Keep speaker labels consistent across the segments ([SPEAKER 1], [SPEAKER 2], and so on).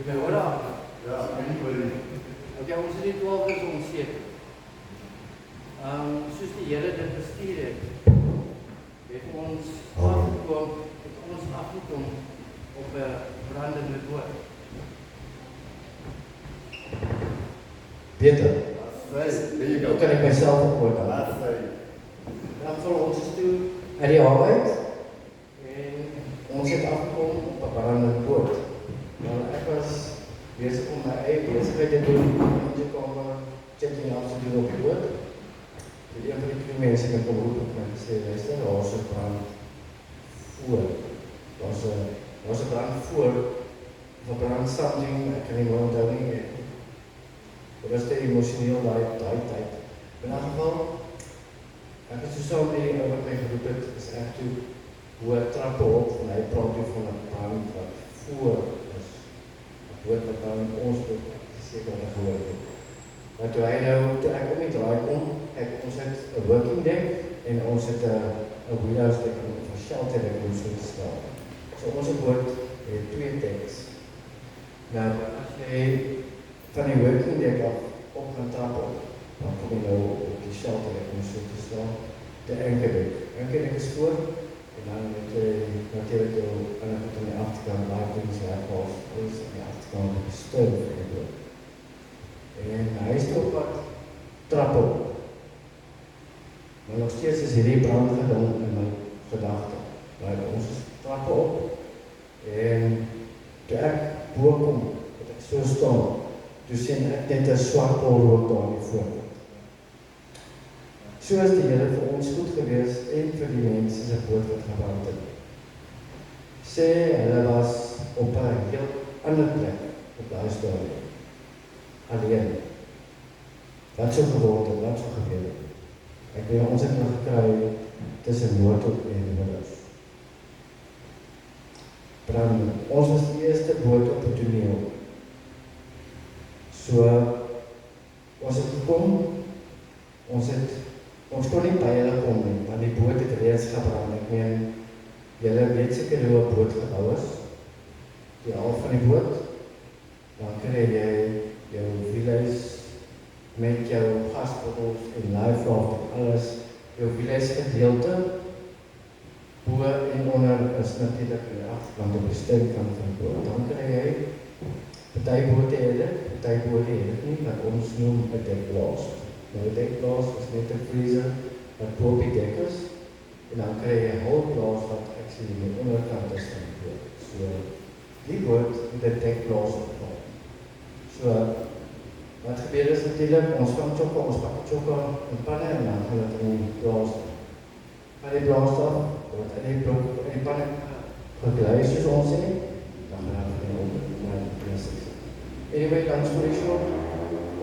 [SPEAKER 1] my hoor daar?
[SPEAKER 2] Ja, anybody.
[SPEAKER 1] Ok, ons het die 12 is onseker. Soos die Here dit bestuur het ons afgekom op 'n brandende boot.
[SPEAKER 3] Peter,
[SPEAKER 2] There you
[SPEAKER 3] hoe
[SPEAKER 2] go.
[SPEAKER 3] kan ek myself ophoor?
[SPEAKER 2] Last day.
[SPEAKER 1] Dan val ons toe
[SPEAKER 3] Uit die hawe uit,
[SPEAKER 1] en
[SPEAKER 3] ons het afgekom op 'n brandende boot. Nou, ek was besig om my eie besigheid te doen, om te kom checking out te doen op die boot. Die een van die twee mense het kom roep op my gesê, luister, daar is 'n brand voor. Daar's 'n brand voor, of 'n brand something, ek kan nie meer onthou nie. Dit was te emosioneel daai tyd. In 'n geval, ek het so saam met die ou wat my geroep het, is ek toe hoë trappe op, en hy praat toe van 'n brand wat voor is. 'n boot wat dan ons boot, seker wat gehoor het. Maar toe hy nou, toe ek om die draai kom, ons het 'n working deck, en ons het 'n wheelhouse deck, en 'n shelter deck, en so gestel. So ons boot het 2 decks. Nou, as jy van die working deck af op gaan trap op, dan kom jy nou op die shelter deck, en so gestel, de anchor deck. Anchor deck is voor, en dan het jy natuurlijk jou aan die achterkant, lightings, lightballs, alles aan die achterkant steun vir die boot. En hy is op wat trap op. Maar nog steeds is hierdie brand gedink in my gedagte. Maar ons is trap op, en toe ek bokom, het ek so staan, toe sien ek net 'n swart bol rook daar in die voorkant. So is die Here vir ons goed gewees, en vir die mense se boot wat gebrand het. Sê, hulle was op 'n heel ander plek, op daai stadium. Alleen. Wat sou geword het, wat sou gebeur het? Ek weet, ons het nog gekry tussen Noordhoek en Noordhoek. Brand. Ons was die eerste boot op die toneel. So, ons het gekom, ons kon nie by hulle kom nie, want die boot het reeds gebrand. Ek meen, julle weet seker hoe 'n boot gebou is. Die half van die boot, dan kry jy jou wielhuis met jou gasbottels en liferaft en alles. Jou wielhuis gedeelte, bo en onder is natuurlik aan die agterkant op die stuurkant van die boot. Dan kry jy party bote het dit, party bote het dit nie, wat ons noem 'n dekblaas. Nou 'n dekblaas is net 'n vriezer wat bo op die dek is, en dan kry jy 'n houtblaas wat actually aan die onderkant is van die boot. So, die boot het 'n dekblaas opgehaal. So, wat gebeur is natuurlijk, ons pak chokke en panne, en dan gaan het in die blaas. Van die blaas af, word in die panne gegluis soos ons sê, dan gaan het in die plastiek. Anyway, dan story short,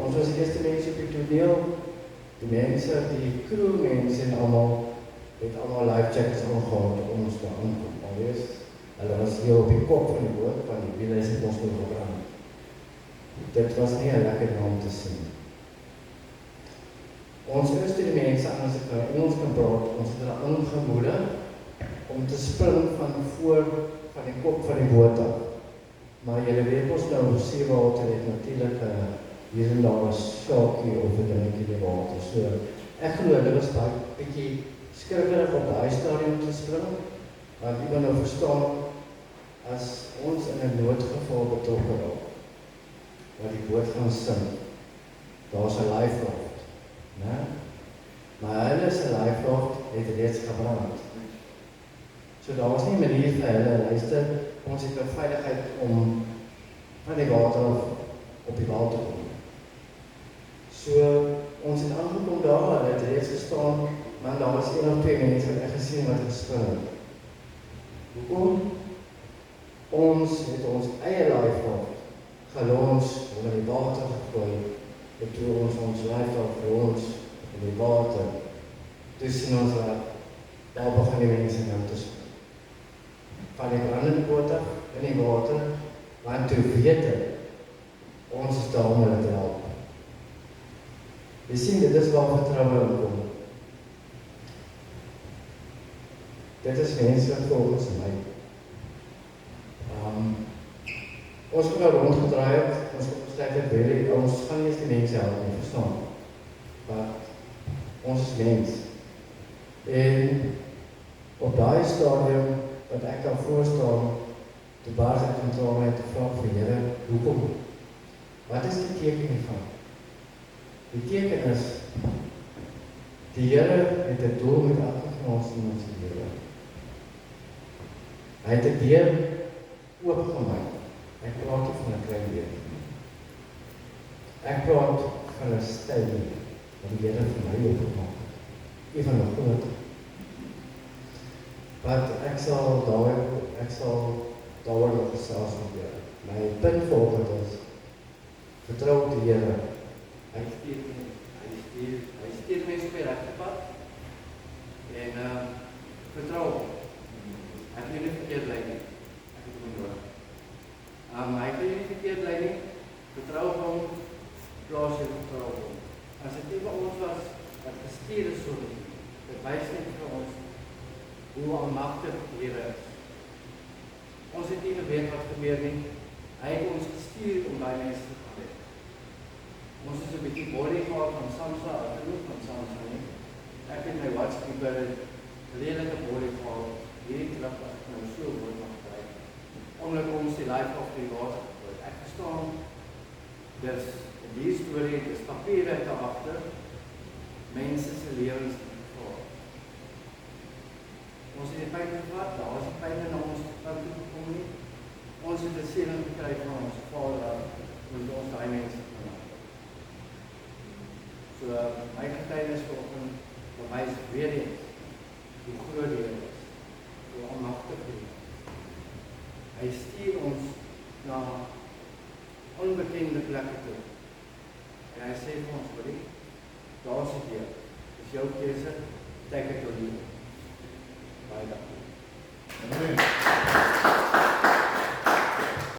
[SPEAKER 3] ons was die eerste mense op die toneel, die mense, die crewmense en allemaal, het allemaal life jackets aangehad om ons te aankom. Alwees, hulle was hier op die kop van die boot, van die wielhuis het ons nog gebrand. Dit was nie 'n lekker om te sien. Ons is die mense anders ek in Engels kan praat, ons het hulle aangemoedig om te spring van voor van die kop van die boot af. Maar julle weet ons nou, seewater het natuurlik hier en daar 'n skaakie of 'n dingetjie in die water. So, ek glo dit was baie bietjie skrikkerig op daai stadium te spring, want jy moet nou verstaan, as ons in 'n noodgeval betrokke raak, waar die boot gaan sink, daar is 'n liferaft, né? Maar hulle se liferaft het reeds gebrand. So daar was nie 'n manier vir hulle, luister, ons het nou veiligheid om van die water af op die water te kom. So, ons het aangekom daar, hulle het reeds gestaan, maar daar was 1 of 2 mense wat ek gesien wat gespring het. Hoekom? Ons het ons eie liferaft gelons, onder die water gegooi, en toe ons liferaft gelons in die water, toe sien ons dat daar begin die mense nou te spring. Van die brandende boot af, in die water, want toe weet het, ons is daar om hulle te help. Jy sien, dit is waar vertroue inkom. Dit is mense volgens my. Ons het nou rondgedraai het, ons het besluit dat ons gaan nie eens die mense help nie, verstaan. Maar ons is mens. En op daai stadium wat ek daar voor staan, die baas het kontrole en te vraag vir Here, hoekom? Wat is die teken hiervan? Die teken is, die Here het 'n doel met elke van ons in ons lewe. Hy het 'n deur oopgemaak. Ek praat nie van 'n klein deur nie. Ek praat van 'n styl wat die Here vir my oopgemaak het. Even 'n groot. Want ek sal daaroor nog gesels met julle. My punt volgende is, vertrou op die Here.
[SPEAKER 1] Hy stuur mense op die regte pad. En vertrou hom. Hy kan jou nie verkeerd lei nie. Ek het hom nodig. Hy kan jou nie verkeerd lei nie. Vertrou op hom. Plaas jou vertrou op hom. As dit nie vir ons was, wat gestuur is so nie. Dit wys net vir ons hoe almagtig die Here is. Ons het nie geweet wat gebeur nie. Hy het ons gestuur om daai mense te gaan red. Ons is 'n bietjie bodyguard van Samsa, genoeg van Samsa nie. Ek het my watchkeeper, 'n redelike bodyguard, hierdie klip wat ek nou so mooi mag kry. Omdat ons die life of die water gegooi. Ek verstaan, dis die storie, dis papiere daarachter, mense se lewens gevaar. Ons het die pyn gevat, daar is die pyn in ons kant toe gekom nie. Ons het 'n seëning gekry van ons Vader, moet ons daai mense kan help. So, my getuienis vanoggend bewys weer eens hoe groot die Here is, hoe almagtig hy is. Hy stuur ons na onbekende plekke toe. En hy sê vir ons, hoorie, daar is die deur. Dis jou keuse, take it or leave it. Baie dankie.